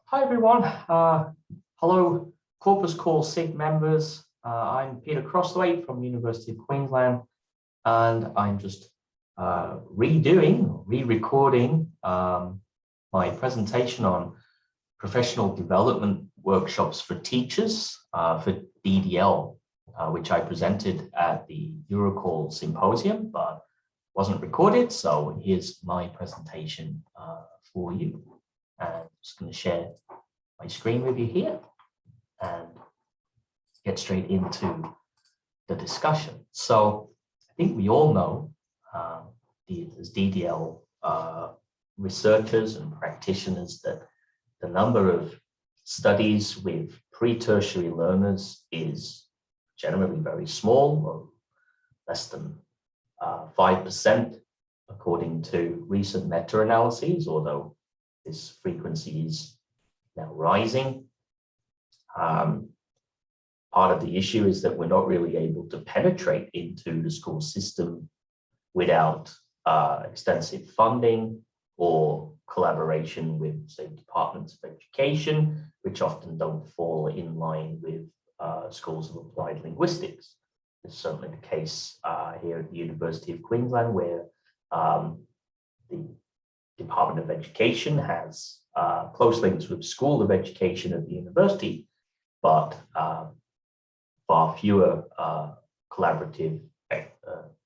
Hi everyone. Hello, CorpusCALL SIG members. I'm Peter Crosthwaite from University of Queensland, and I'm just re-recording my presentation on professional development workshops for teachers for DDL, which I presented at the EUROCALL Symposium, but wasn't recorded. So here's my presentation for you. And I'm just going to share my screen with you here and get straight into the discussion. So I think we all know as DDL researchers and practitioners that the number of studies with pre-tertiary learners is generally very small, or less than 5% according to recent meta-analyses, although this frequency is now rising. Part of the issue is that we're not really able to penetrate into the school system without extensive funding or collaboration with, say, departments of education, which often don't fall in line with schools of applied linguistics. It's certainly the case here at the University of Queensland, where the Department of Education has close links with the School of Education at the university, but far fewer collaborative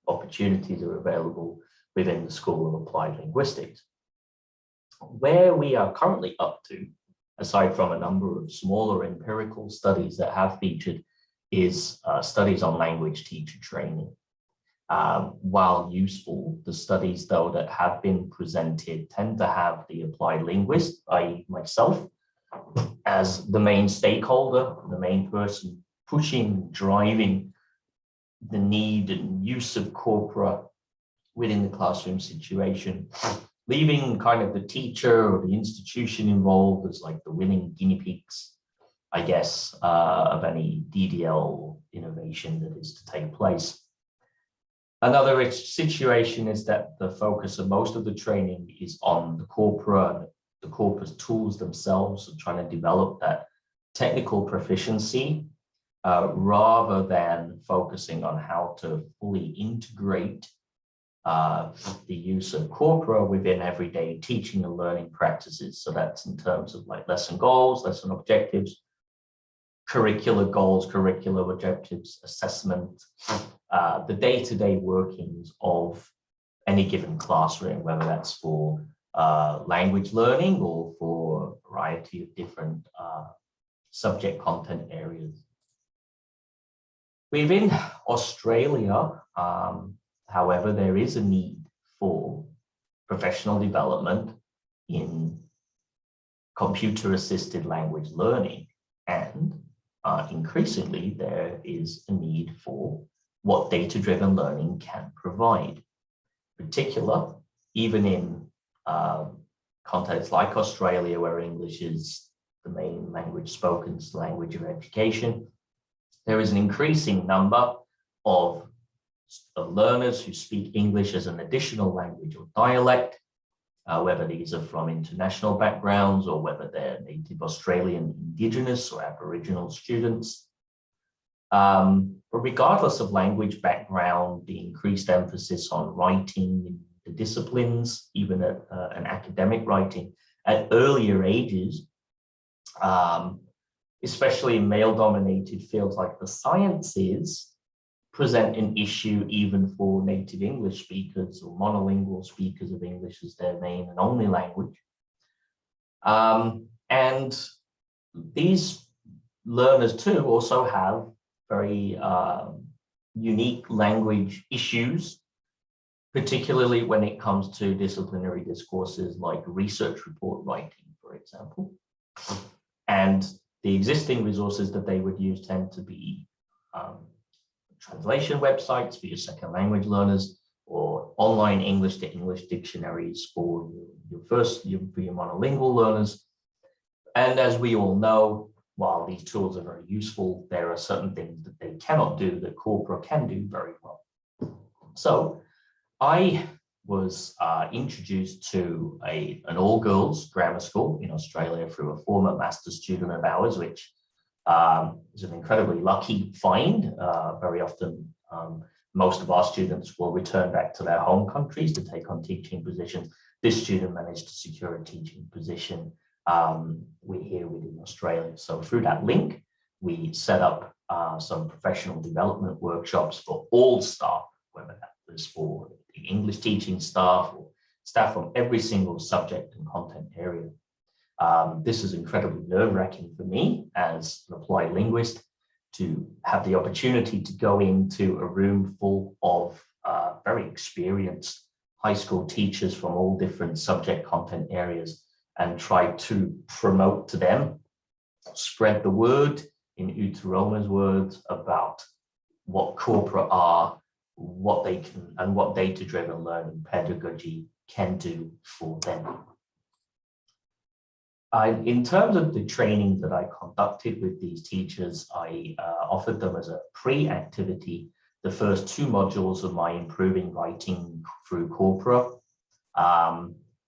opportunities are available within the School of Applied Linguistics. Where we are currently up to, aside from a number of smaller empirical studies that have featured, is studies on language teacher training. While useful, the studies, though, that have been presented tend to have the applied linguist, i.e. myself, as the main stakeholder, the main person pushing, driving the need and use of corpora within the classroom situation, leaving kind of the teacher or the institution involved as like the willing guinea pigs, I guess, of any DDL innovation that is to take place. Another situation is that the focus of most of the training is on the corpora and the corpus tools themselves, and trying to develop that technical proficiency rather than focusing on how to fully integrate the use of corpora within everyday teaching and learning practices. So that's in terms of like lesson goals, lesson objectives, curricular goals, curricular objectives, assessment, the day-to-day workings of any given classroom, whether that's for language learning or for a variety of different subject content areas. Within Australia, however, there is a need for professional development in computer-assisted language learning, and increasingly there is a need for what data-driven learning can provide. In particular, even in contexts like Australia, where English is the main language spoken, language of education, there is an increasing number of learners who speak English as an additional language or dialect, whether these are from international backgrounds or whether they're native Australian, Indigenous or Aboriginal students. But regardless of language background, the increased emphasis on writing in the disciplines, even at an academic writing at earlier ages, especially in male-dominated fields like the sciences, present an issue even for native English speakers or monolingual speakers of English as their main and only language. And these learners too also have very unique language issues, particularly when it comes to disciplinary discourses like research report writing, for example. And the existing resources that they would use tend to be translation websites for your second language learners, or online English to English dictionaries for your monolingual learners. And as we all know, while these tools are very useful, there are certain things that they cannot do that corpora can do very well. So I was introduced to an all-girls grammar school in Australia through a former master's student of ours, which is an incredibly lucky find. Very often, most of our students will return back to their home countries to take on teaching positions. This student managed to secure a teaching position here within Australia. So through that link, we set up some professional development workshops for all staff, whether that was for the English teaching staff or staff from every single subject and content area. This is incredibly nerve-wracking for me as an applied linguist to have the opportunity to go into a room full of very experienced high school teachers from all different subject content areas and try to promote to them, spread the word in EUROCALL's words about what corpora are, what they can, and what data-driven learning pedagogy can do for them. In terms of the training that I conducted with these teachers, I offered them as a pre-activity the first 2 modules of my Improving Writing through Corpora.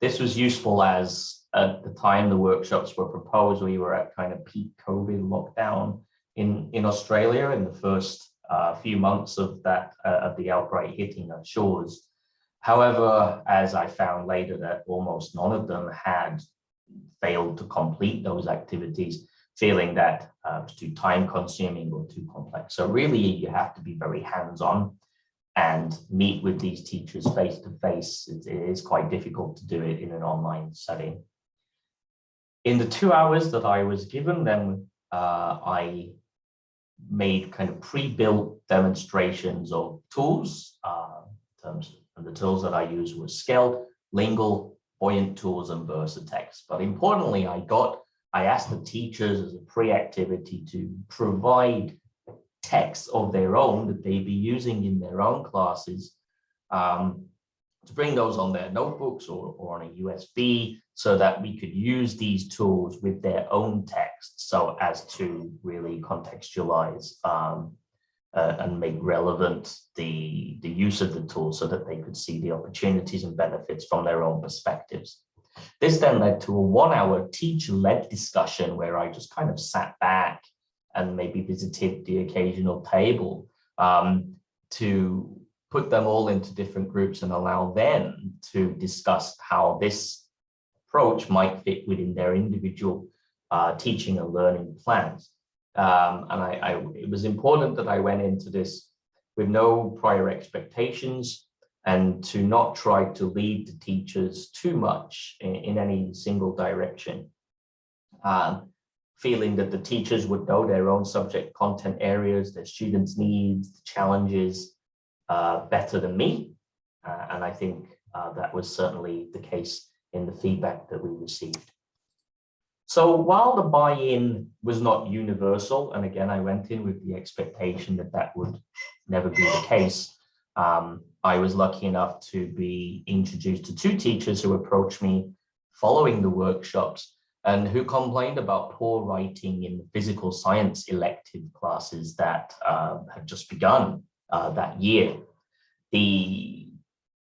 This was useful as at the time the workshops were proposed, we were at kind of peak COVID lockdown in Australia in the first few months of that of the outbreak hitting our shores. However, as I found later that almost none of them had failed to complete those activities, feeling that it was too time consuming or too complex. So really you have to be very hands-on and meet with these teachers face to face. It is quite difficult to do it in an online setting. In the 2 hours that I was given, then I made kind of pre-built demonstrations of tools. In terms of the tools that I used were Skeld, Lingual, Buoyant Tools, and Versatext. But importantly, I asked the teachers as a pre-activity to provide texts of their own that they'd be using in their own classes, to bring those on their notebooks or on a USB so that we could use these tools with their own text so as to really contextualize and make relevant the use of the tool so that they could see the opportunities and benefits from their own perspectives. This then led to a 1-hour teacher-led discussion where I just kind of sat back and maybe visited the occasional table to put them all into different groups and allow them to discuss how this approach might fit within their individual teaching and learning plans. It was important that I went into this with no prior expectations and to not try to lead the teachers too much in any single direction. Feeling that the teachers would know their own subject content areas, their students' needs, the challenges better than me. And I think that was certainly the case in the feedback that we received. So while the buy-in was not universal, and again, I went in with the expectation that that would never be the case, I was lucky enough to be introduced to 2 teachers who approached me following the workshops and who complained about poor writing in the physical science elective classes that had just begun that year.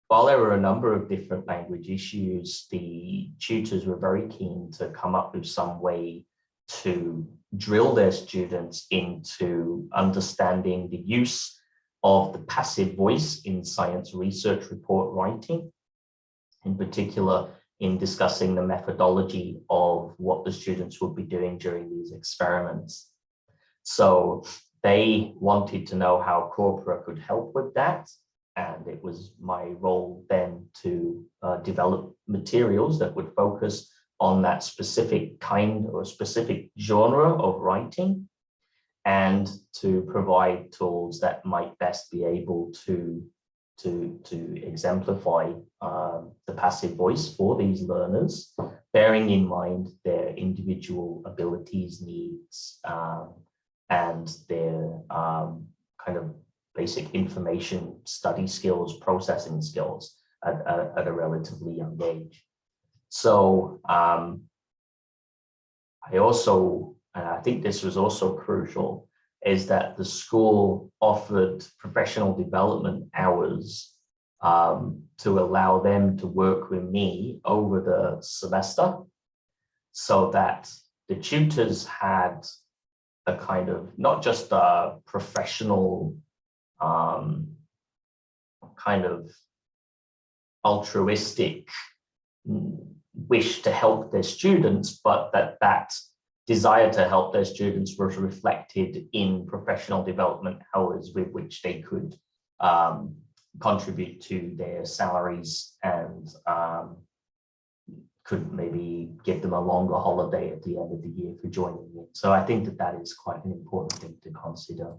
While there were a number of different language issues, the tutors were very keen to come up with some way to drill their students into understanding the use of the passive voice in science research report writing, in particular in discussing the methodology of what the students would be doing during these experiments. So they wanted to know how Corpora could help with that. And it was my role then to develop materials that would focus on that specific kind or specific genre of writing and to provide tools that might best be able to exemplify the passive voice for these learners, bearing in mind their individual abilities, needs, and their kind of basic information study skills, processing skills at a relatively young age. So I also, and I think this was also crucial, is that the school offered professional development hours to allow them to work with me over the semester, so that the tutors had a kind of, not just a professional kind of altruistic wish to help their students, but that desire to help their students was reflected in professional development hours with which they could contribute to their salaries, and could maybe give them a longer holiday at the end of the year for joining in. So I think that is quite an important thing to consider.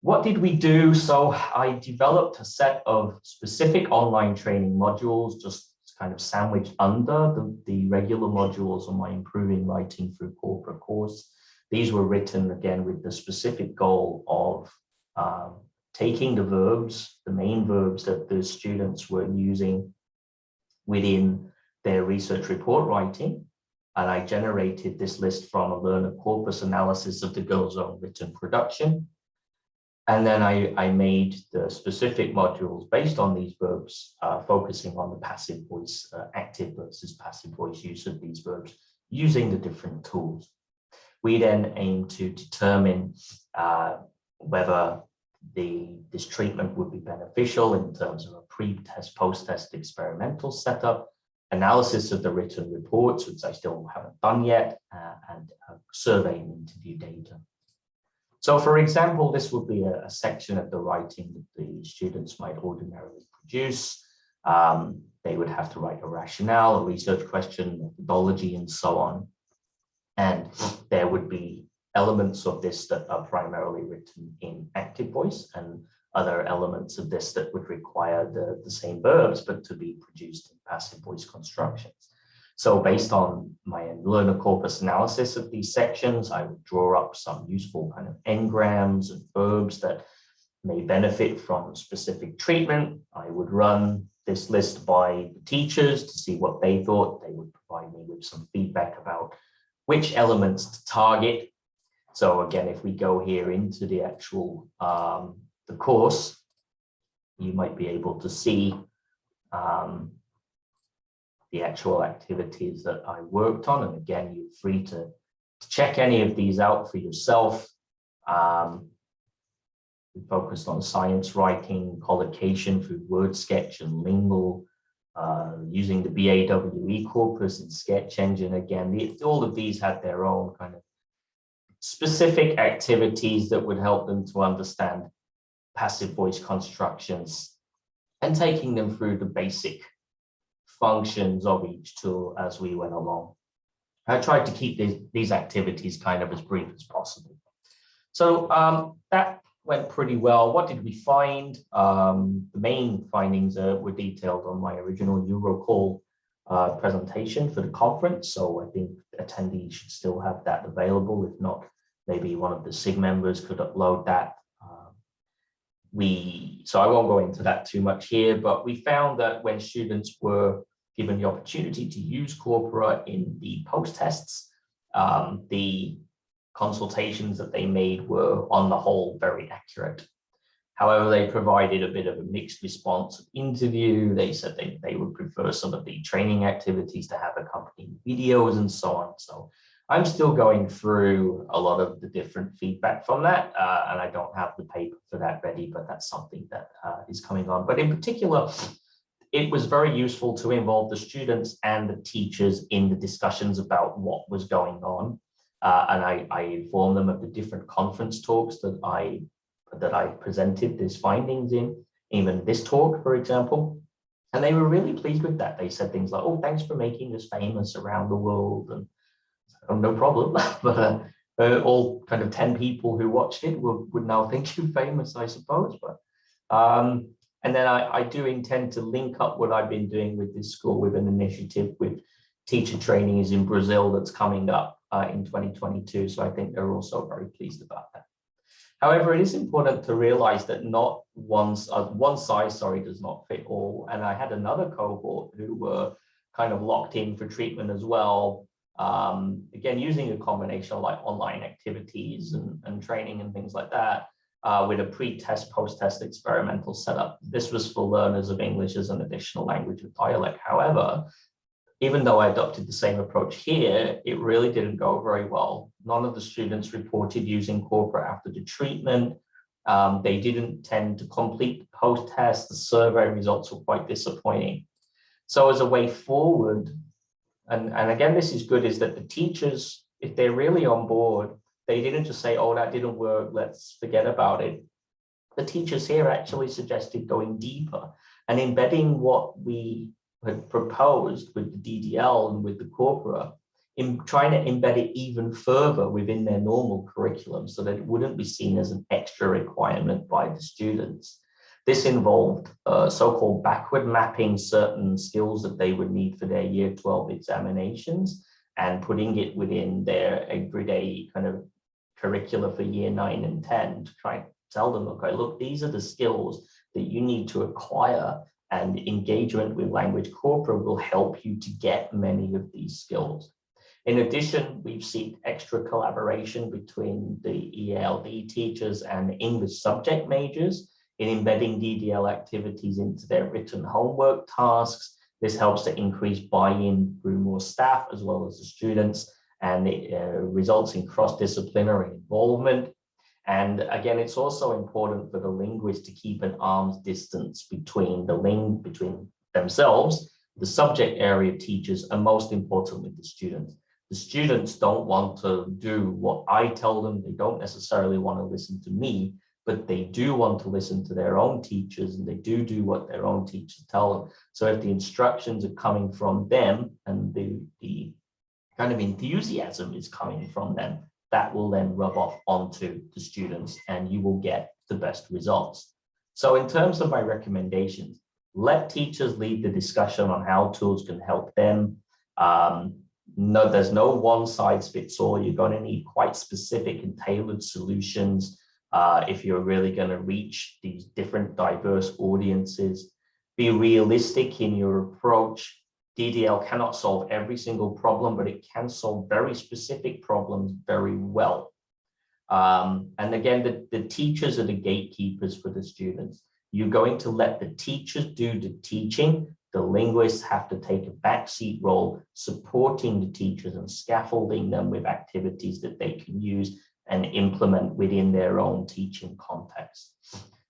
What did we do? So I developed a set of specific online training modules, just kind of sandwiched under the regular modules on my Improving Writing Through Corporate course. These were written again with the specific goal of taking the verbs, the main verbs that the students were using within their research report writing. And I generated this list from a learner corpus analysis of the girls' own written production. And then I made the specific modules based on these verbs, focusing on the passive voice, active versus passive voice use of these verbs, using the different tools. We then aim to determine whether this treatment would be beneficial in terms of a pre-test, post-test experimental setup, analysis of the written reports, which I still haven't done yet, and survey and interview data. So for example, this would be a section of the writing that the students might ordinarily produce. They would have to write a rationale, a research question, methodology, and so on. And there would be elements of this that are primarily written in active voice, and other elements of this that would require the same verbs, but to be produced in passive voice constructions. So based on my learner corpus analysis of these sections, I would draw up some useful kind of engrams and verbs that may benefit from specific treatment. I would run this list by the teachers to see what they thought. They would provide me with some feedback about which elements to target. So again, if we go here into the actual, the course, you might be able to see the actual activities that I worked on. And again, you're free to check any of these out for yourself. We focused on science writing, collocation through word sketch and lingual, using the BAWE corpus and sketch engine. Again, all of these had their own kind of specific activities that would help them to understand passive voice constructions and taking them through the basic functions of each tool as we went along. I tried to keep these activities kind of as brief as possible. So that went pretty well. What did we find? The main findings were detailed on my original EUROCALL presentation for the conference. So I think attendees should still have that available. If not, maybe one of the SIG members could upload that. So I won't go into that too much here, but we found that when students were given the opportunity to use Corpora in the post-tests, the consultations that they made were on the whole very accurate. However, they provided a bit of a mixed response interview. They said they would prefer some of the training activities to have accompanying videos and so on. So I'm still going through a lot of the different feedback from that, and I don't have the paper for that ready, but that's something that is coming on. But in particular, it was very useful to involve the students and the teachers in the discussions about what was going on. And I informed them of the different conference talks that I presented these findings in, even this talk, for example. And they were really pleased with that. They said things like, "Oh, thanks for making us famous around the world." And oh, no problem. But all kind of 10 people who watched it would now think you're famous, I suppose. But and then I do intend to link up what I've been doing with this school with an initiative with teacher trainings in Brazil that's coming up in 2022. So I think they're also very pleased about that. However, it is important to realize that not one size does not fit all. And I had another cohort who were kind of locked in for treatment as well. Again, using a combination of like online activities and training and things like that. with a pre-test, post-test experimental setup. This was for learners of English as an additional language or dialect. However, even though I adopted the same approach here, it really didn't go very well. None of the students reported using Corpora after the treatment. They didn't tend to complete the post-test. The survey results were quite disappointing. So as a way forward, and again, this is good, is that the teachers, if they're really on board, they didn't just say, oh, that didn't work, let's forget about it. The teachers here actually suggested going deeper and embedding what we had proposed with the DDL and with the Corpora, in trying to embed it even further within their normal curriculum so that it wouldn't be seen as an extra requirement by the students. This involved so-called backward mapping certain skills that they would need for their year 12 examinations and putting it within their everyday kind of curricula for year 9 and 10 to try and tell them, okay, look, these are the skills that you need to acquire, and engagement with Language Corpora will help you to get many of these skills. In addition, we've seen extra collaboration between the ELD teachers and English subject majors in embedding DDL activities into their written homework tasks. This helps to increase buy-in through more staff as well as the students, and it results in cross-disciplinary involvement. And again, it's also important for the linguists to keep an arm's distance between between themselves, the subject area teachers, and most importantly, the students. The students don't want to do what I tell them. They don't necessarily want to listen to me, but they do want to listen to their own teachers, and they do what their own teachers tell them. So if the instructions are coming from them and the kind of enthusiasm is coming from them, that will then rub off onto the students and you will get the best results. So in terms of my recommendations, let teachers lead the discussion on how tools can help them. No, there's no one size fits all. You're going to need quite specific and tailored solutions if you're really going to reach these different diverse audiences. Be realistic in your approach. DDL cannot solve every single problem, but it can solve very specific problems very well. And again, the teachers are the gatekeepers for the students. You're going to let the teachers do the teaching. The linguists have to take a backseat role, supporting the teachers and scaffolding them with activities that they can use and implement within their own teaching context.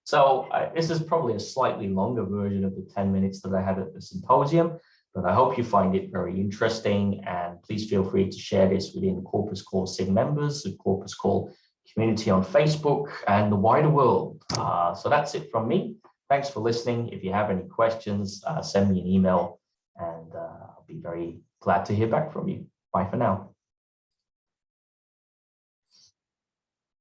So this is probably a slightly longer version of the 10 minutes that I had at the symposium, but I hope you find it very interesting, and please feel free to share this within CorpusCALL SIG members, the CorpusCALL community on Facebook, and the wider world. So that's it from me. Thanks for listening. If you have any questions, send me an email, and I'll be very glad to hear back from you. Bye for now.